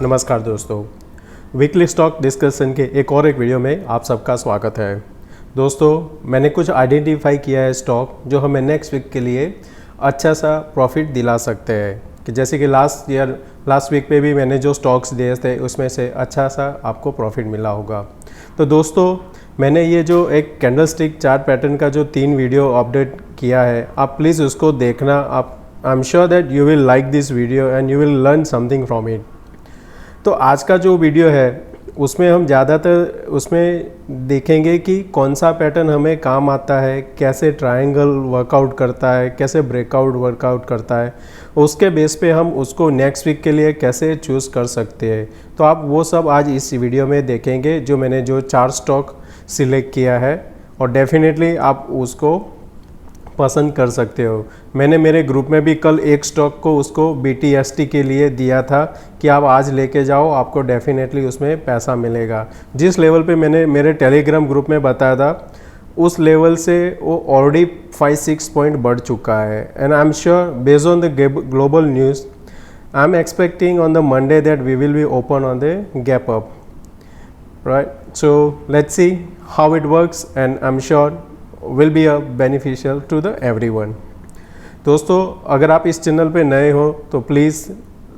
नमस्कार दोस्तों, weekly stock discussion के एक वीडियो में आप सबका स्वागत है। दोस्तों, मैंने कुछ आइडेंटिफाई किया है स्टॉक जो हमें नेक्स्ट वीक के लिए अच्छा सा प्रॉफिट दिला सकते हैं। कि जैसे कि लास्ट वीक पे भी मैंने जो स्टॉक्स दिए थे उसमें से अच्छा सा आपको प्रॉफिट मिला होगा। तो दोस्तों, मैंने ये जो एक कैंडलस्टिक चार्ट पैटर्न का जो 3 वीडियो अपडेट किया है, आप प्लीज़ उसको देखना। आई am sure that you will like this video and you will learn something from it. तो आज का जो वीडियो है उसमें हम ज़्यादातर उसमें देखेंगे कि कौन सा पैटर्न हमें काम आता है, कैसे ट्रायंगल वर्कआउट करता है, कैसे ब्रेकआउट वर्कआउट करता है, उसके बेस पे हम उसको नेक्स्ट वीक के लिए कैसे चूज़ कर सकते हैं। तो आप वो सब आज इस वीडियो में देखेंगे जो मैंने जो 4 स्टॉक सिलेक्ट किया है, और डेफिनेटली आप उसको पसंद कर सकते हो। मैंने मेरे ग्रुप में भी कल एक स्टॉक को उसको BTST के लिए दिया था कि आप आज लेके जाओ, आपको डेफिनेटली उसमें पैसा मिलेगा। जिस लेवल पे मैंने मेरे टेलीग्राम ग्रुप में बताया था, उस लेवल से वो ऑलरेडी 5-6 पॉइंट बढ़ चुका है। And I am sure based on the global news, I am expecting on the Monday that we will be open on the gap up, right? So let's see how it works and I am sure will be a beneficial to the everyone। दोस्तों, अगर आप इस channel पे नए हो तो please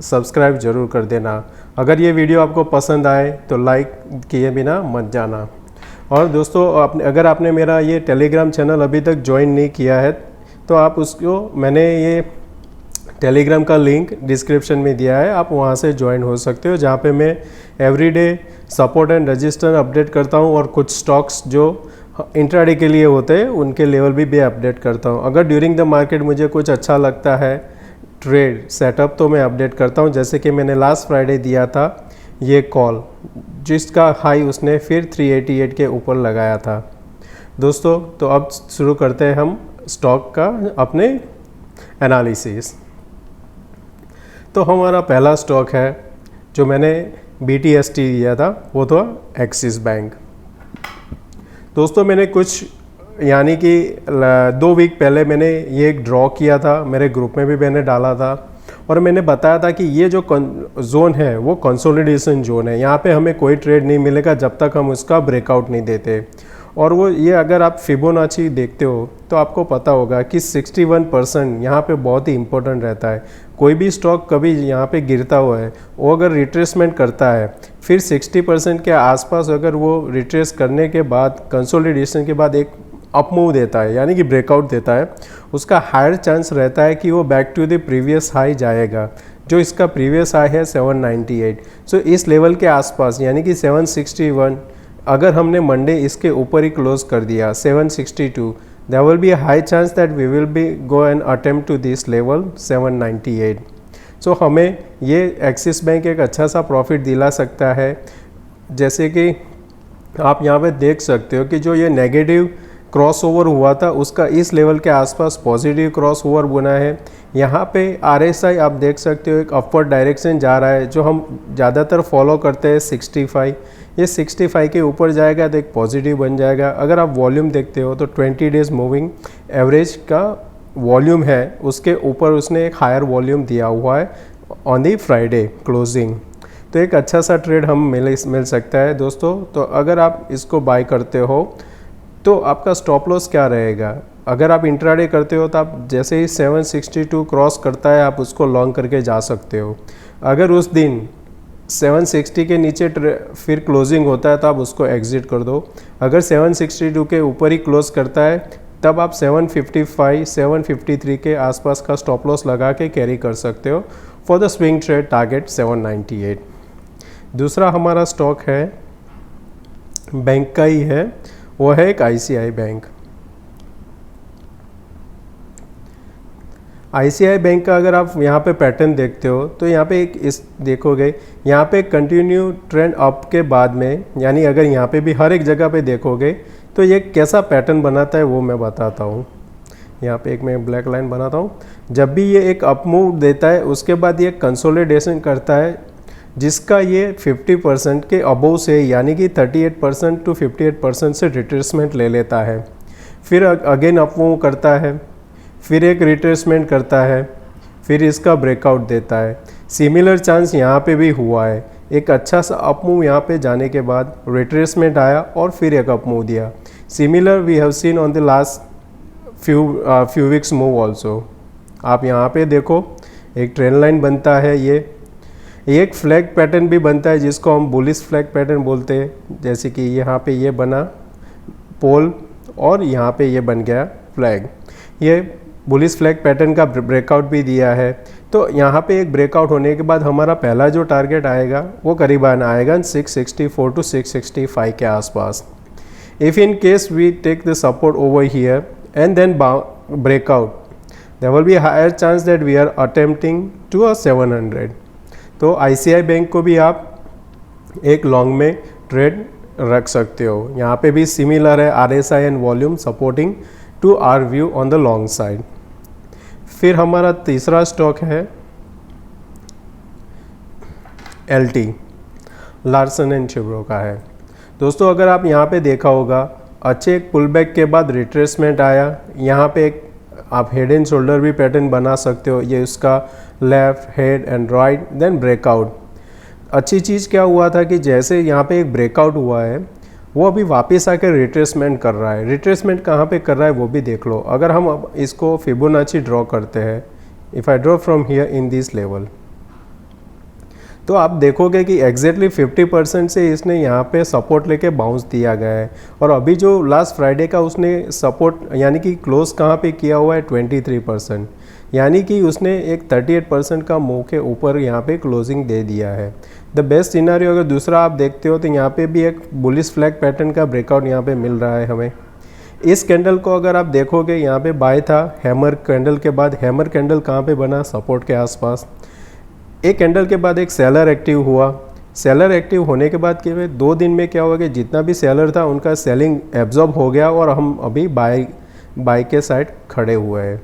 subscribe ज़रूर कर देना। अगर ये वीडियो आपको पसंद आए तो लाइक किए बिना मत जाना। और दोस्तों, अगर आपने मेरा ये टेलीग्राम चैनल अभी तक ज्वाइन नहीं किया है तो आप उसको, मैंने ये टेलीग्राम का लिंक डिस्क्रिप्शन में दिया है, आप वहाँ से ज्वाइन हो सकते हो, जहाँ पे मैं everyday support and register update करता हूँ और कुछ स्टॉक्स जो इंट्राडे के लिए होते हैं उनके लेवल भी अपडेट करता हूँ। अगर ड्यूरिंग द मार्केट मुझे कुछ अच्छा लगता है ट्रेड सेटअप तो मैं अपडेट करता हूँ। जैसे कि मैंने लास्ट फ्राइडे दिया था ये कॉल, जिसका हाई उसने फिर 388 के ऊपर लगाया था। दोस्तों, तो अब शुरू करते हैं हम स्टॉक का अपने एनालिसिस। तो हमारा पहला स्टॉक है जो मैंने BTST दिया था, वो था एक्सिस बैंक। दोस्तों, मैंने कुछ यानी कि 2 वीक पहले मैंने ये एक ड्रॉ किया था, मेरे ग्रुप में भी मैंने डाला था, और मैंने बताया था कि ये जो जोन है वो कंसोलिडेशन जोन है। यहाँ पे हमें कोई ट्रेड नहीं मिलेगा जब तक हम उसका ब्रेकआउट नहीं देते। और वो ये अगर आप फिबोनाची देखते हो तो आपको पता होगा कि 61% यहाँ पे बहुत ही इंपॉर्टेंट रहता है। कोई भी स्टॉक कभी यहाँ पे गिरता हुआ है, वो अगर रिट्रेसमेंट करता है, फिर 60% के आसपास अगर वो रिट्रेस करने के बाद, कंसोलिडेशन के बाद एक अप मूव देता है यानी कि ब्रेकआउट देता है, उसका हायर चांस रहता है कि वो back to the previous high जाएगा, जो इसका प्रीवियस हाई है 798। सो इस लेवल के आसपास यानी कि 761, अगर हमने मंडे इसके ऊपर ही क्लोज कर दिया 762, there will be a high chance that we will be go and attempt to this level 798। सो हमें ये एक्सिस बैंक एक अच्छा सा प्रॉफिट दिला सकता है। जैसे कि आप यहाँ पे देख सकते हो कि जो ये नेगेटिव क्रॉस ओवर हुआ था उसका इस लेवल के आसपास पॉजिटिव क्रॉस ओवर बना है। यहाँ पे RSI आप देख सकते हो एक अपवर्ड डायरेक्शन जा रहा है, जो हम ज़्यादातर फॉलो करते हैं 65। ये 65 के ऊपर जाएगा तो एक पॉजिटिव बन जाएगा। अगर आप वॉल्यूम देखते हो तो 20 डेज मूविंग एवरेज का वॉल्यूम है, उसके ऊपर उसने एक हायर वॉल्यूम दिया हुआ है ऑन दी फ्राइडे क्लोजिंग। तो एक अच्छा सा ट्रेड हम मिल सकता है दोस्तों। तो अगर आप इसको बाय करते हो तो आपका स्टॉप लॉस क्या रहेगा? अगर आप इंट्राडे करते हो तो आप जैसे ही 762 क्रॉस करता है आप उसको लॉन्ग करके जा सकते हो। अगर उस दिन 760 के नीचे फिर क्लोजिंग होता है तो आप उसको एग्जिट कर दो। अगर 762 के ऊपर ही क्लोज करता है तब आप 755, 753 के आसपास का स्टॉप लॉस लगा के कैरी कर सकते हो for the swing trade target 798। दूसरा हमारा स्टॉक है बैंक का ही है, वो है एक ICICI बैंक। ICICI बैंक का अगर आप यहाँ पे पैटर्न देखते हो तो यहाँ पे एक इस देखोगे, यहाँ पे कंटिन्यू ट्रेंड अप के बाद में, यानी अगर यहाँ पे भी हर एक जगह पे देखोगे तो ये कैसा पैटर्न बनाता है वो मैं बताता हूँ। यहाँ पे एक मैं ब्लैक लाइन बनाता हूँ। जब भी ये एक अप मूव देता है उसके बाद ये कंसोलिडेशन करता है, जिसका ये 50% के अबोव से यानी कि 38% टू 58% से रिट्रेसमेंट ले लेता है। फिर अगेन अप मूव करता है, फिर एक रिट्रेसमेंट करता है, फिर इसका ब्रेकआउट देता है। सिमिलर चांस यहाँ पे भी हुआ है, एक अच्छा सा अप मूव यहाँ पे जाने के बाद रिट्रेसमेंट आया और फिर एक अप मूव दिया। Similar we have seen on the last few weeks move also. आप यहाँ पे देखो एक ट्रेंड लाइन बनता है, ये एक फ्लैग पैटर्न भी बनता है जिसको हम बुलिश फ्लैग पैटर्न बोलते हैं। जैसे कि यहाँ पे ये बना पोल और यहाँ पे ये बन गया फ्लैग, ये बुलिश फ्लैग पैटर्न का ब्रेकआउट भी दिया है। तो यहाँ पे एक ब्रेकआउट होने के बाद हमारा पहला जो टारगेट आएगा वो करीबन आएगा 664 टू 665 के आसपास। If in case we take the support over here and then breakout, there will be higher chance that we are attempting to a 700। तो ICICI बैंक को भी आप एक लॉन्ग में ट्रेड रख सकते हो। यहाँ पे भी सिमिलर है, RSI and volume supporting to our view on the long side. फिर हमारा तीसरा स्टॉक है LT, लार्सन एंड टुब्रो का है। दोस्तों अगर आप यहाँ पे देखा होगा, अच्छे एक पुल बैक के बाद रिट्रेसमेंट आया, यहाँ पे एक आप हेड एंड शोल्डर भी पैटर्न बना सकते हो, ये उसका left head and right, then breakout. अच्छी चीज़ क्या हुआ था कि जैसे यहाँ पे एक ब्रेकआउट हुआ है, वो अभी वापस आकर रिट्रेसमेंट कर रहा है। रिट्रेसमेंट कहाँ पे कर रहा है वो भी देख लो। अगर हम अब इसको फिबोनाची ड्रॉ करते हैं, if I draw from here in this level, तो आप देखोगे कि एग्जैक्टली 50% से इसने यहाँ पे सपोर्ट लेके बाउंस दिया गया है। और अभी जो लास्ट फ्राइडे का उसने सपोर्ट यानी कि क्लोज कहाँ पे किया हुआ है 23%, यानी कि उसने एक 38% का मूव के ऊपर यहाँ पे क्लोजिंग दे दिया है। द बेस्ट सिनारियो अगर दूसरा आप देखते हो तो यहाँ पे भी एक बुलिश फ्लैग पैटर्न का ब्रेकआउट यहाँ पे मिल रहा है हमें। इस कैंडल को अगर आप देखोगे, यहाँ पे बाय था हैमर कैंडल के बाद, हैमर कैंडल कहाँ पे बना, सपोर्ट के आसपास। एक कैंडल के बाद एक सेलर एक्टिव हुआ। सेलर एक्टिव होने के बाद क्या 2 दिन में क्या हुआ कि जितना भी सेलर था उनका सेलिंग एब्जॉर्ब हो गया और हम अभी बाय के साइड खड़े हुए हैं।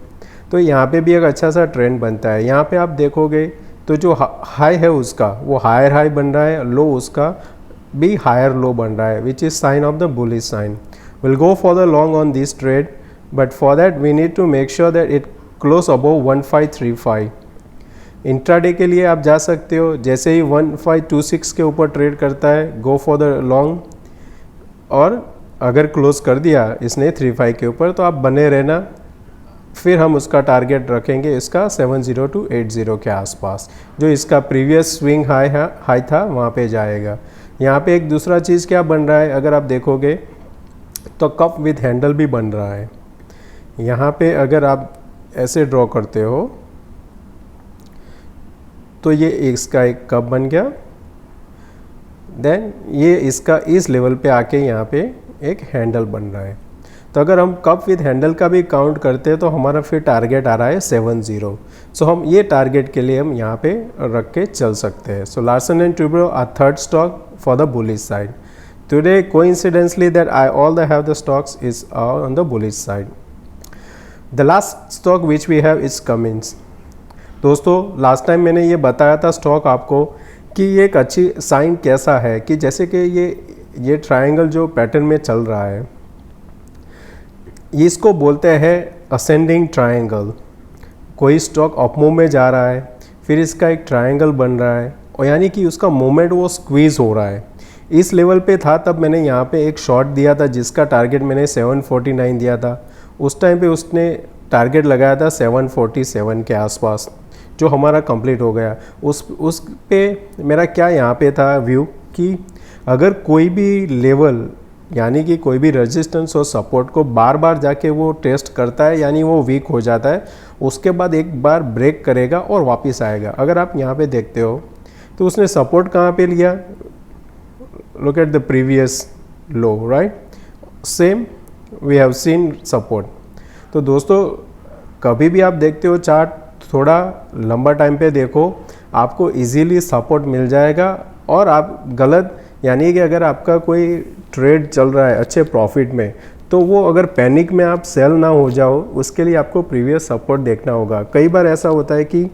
तो यहाँ पे भी एक अच्छा सा ट्रेंड बनता है। यहाँ पे आप देखोगे तो जो हाई है उसका वो हायर हाई बन रहा है, लो उसका भी हायर लो बन रहा है, which is sign of the bullish sign. Will go for the long on this trade, but for that we need to make sure that it close above 1535। Intraday के लिए आप जा सकते हो, जैसे ही 1526 के ऊपर ट्रेड करता है गो फॉर द लॉन्ग, और अगर क्लोज कर दिया इसने 35 के ऊपर तो आप बने रहना। फिर हम उसका टारगेट रखेंगे इसका 70 टू 80 के आसपास, जो इसका प्रीवियस स्विंग हाई था वहाँ पे जाएगा। यहाँ पे एक दूसरा चीज़ क्या बन रहा है, अगर आप देखोगे तो कप विद हैंडल भी बन रहा है। यहाँ पे अगर आप ऐसे ड्रॉ करते हो तो ये इसका एक कप बन गया, देन ये इसका इस लेवल पे आके यहाँ पे एक हैंडल बन रहा है। तो अगर हम कप विद हैंडल का भी काउंट करते हैं तो हमारा फिर टारगेट आ रहा है 70। सो हम ये टारगेट के लिए हम यहाँ पे रख के चल सकते हैं। So Larsen and Toubro are third stock for the bullish side. Today coincidentally that I all the have the stocks is on the bullish side. The last stock which we have is Cummins. दोस्तों last time मैंने ये बताया था stock आपको कि ये एक अच्छी साइन कैसा है, कि जैसे कि ये ट्रायंगल जो पैटर्न में चल रहा है इसको बोलते हैं असेंडिंग ट्रायंगल। कोई स्टॉक अप मूव में जा रहा है, फिर इसका एक ट्रायंगल बन रहा है और यानी कि उसका मोमेंट वो स्क्वीज़ हो रहा है। इस लेवल पे था तब मैंने यहाँ पे एक शॉट दिया था जिसका टारगेट मैंने 749 दिया था। उस टाइम पे उसने टारगेट लगाया था 747 के आसपास, जो हमारा कंप्लीट हो गया। उस पे मेरा क्या यहाँ पे था व्यू कि अगर कोई भी लेवल यानी कि कोई भी रेजिस्टेंस और सपोर्ट को बार बार जाके वो टेस्ट करता है, यानी वो वीक हो जाता है, उसके बाद एक बार ब्रेक करेगा और वापस आएगा। अगर आप यहाँ पे देखते हो तो उसने सपोर्ट कहाँ पे लिया, look at the previous low, right, same we have seen support. तो दोस्तों कभी भी आप देखते हो चार्ट, थोड़ा लंबा टाइम पे देखो, आपको इजीली सपोर्ट मिल जाएगा। और आप गलत यानी कि अगर आपका कोई ट्रेड चल रहा है अच्छे प्रॉफिट में, तो वो अगर पैनिक में आप सेल ना हो जाओ, उसके लिए आपको प्रीवियस सपोर्ट देखना होगा। कई बार ऐसा होता है कि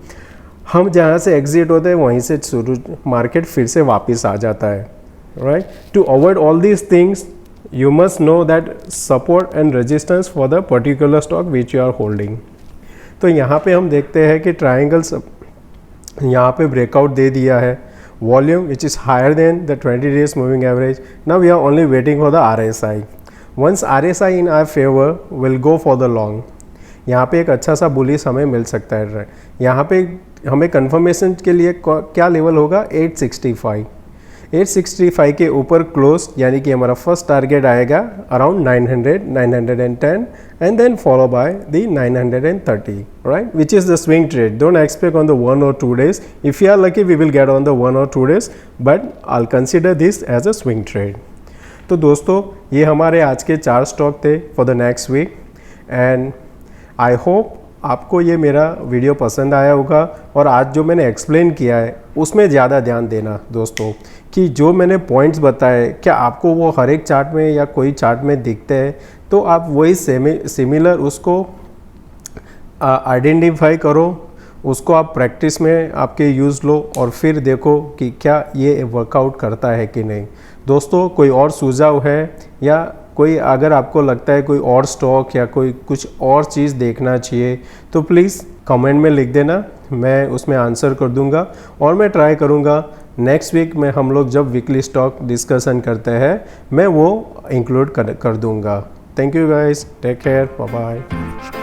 हम जहाँ से एग्जिट होते हैं वहीं से शुरू मार्केट फिर से वापस आ जाता है, right. To avoid all these things you must know that support and resistance for the particular stock which you are holding. तो यहाँ पे हम देखते हैं कि ट्राइंगल्स यहाँ पे ब्रेकआउट दे दिया है, volume which is higher than the 20 days moving average. Now we are only waiting for the RSI. Once RSI in our favour will go for the long. यहाँ पे एक अच्छा सा बुलिश हमें मिल सकता है. यहाँ पे हमें कंफर्मेशन के लिए क्या लेवल होगा, 865. 865 के ऊपर क्लोज, यानी कि हमारा फर्स्ट टारगेट आएगा around 900, 910 and then follow by the 930, right, which is the swing trade. Don't expect on the 1 or 2 days. If you are lucky we will get on the 1 or 2 days, but I consider this as a swing trade. तो दोस्तों ये हमारे आज के 4 stock थे for the next week, and I hope आपको ये मेरा वीडियो पसंद आया होगा. और आज जो मैंने एक्सप्लेन किया है उसमें ज़्यादा ध्यान देना दोस्तों, कि जो मैंने पॉइंट्स बताए क्या आपको वो हर एक चार्ट में या कोई चार्ट में दिखते हैं, तो आप वही सिमिलर उसको आइडेंटिफाई करो, उसको आप प्रैक्टिस में आपके यूज़ लो और फिर देखो कि क्या ये वर्कआउट करता है कि नहीं. दोस्तों कोई और सुझाव है या कोई अगर आपको लगता है कोई और स्टॉक या कोई कुछ और चीज़ देखना चाहिए तो प्लीज़ कमेंट में लिख देना, मैं उसमें आंसर कर दूंगा. और मैं ट्राई करूंगा नेक्स्ट वीक में हम लोग जब वीकली स्टॉक डिस्कशन करते हैं मैं वो इंक्लूड कर दूंगा. Thank you guys, take care, bye bye.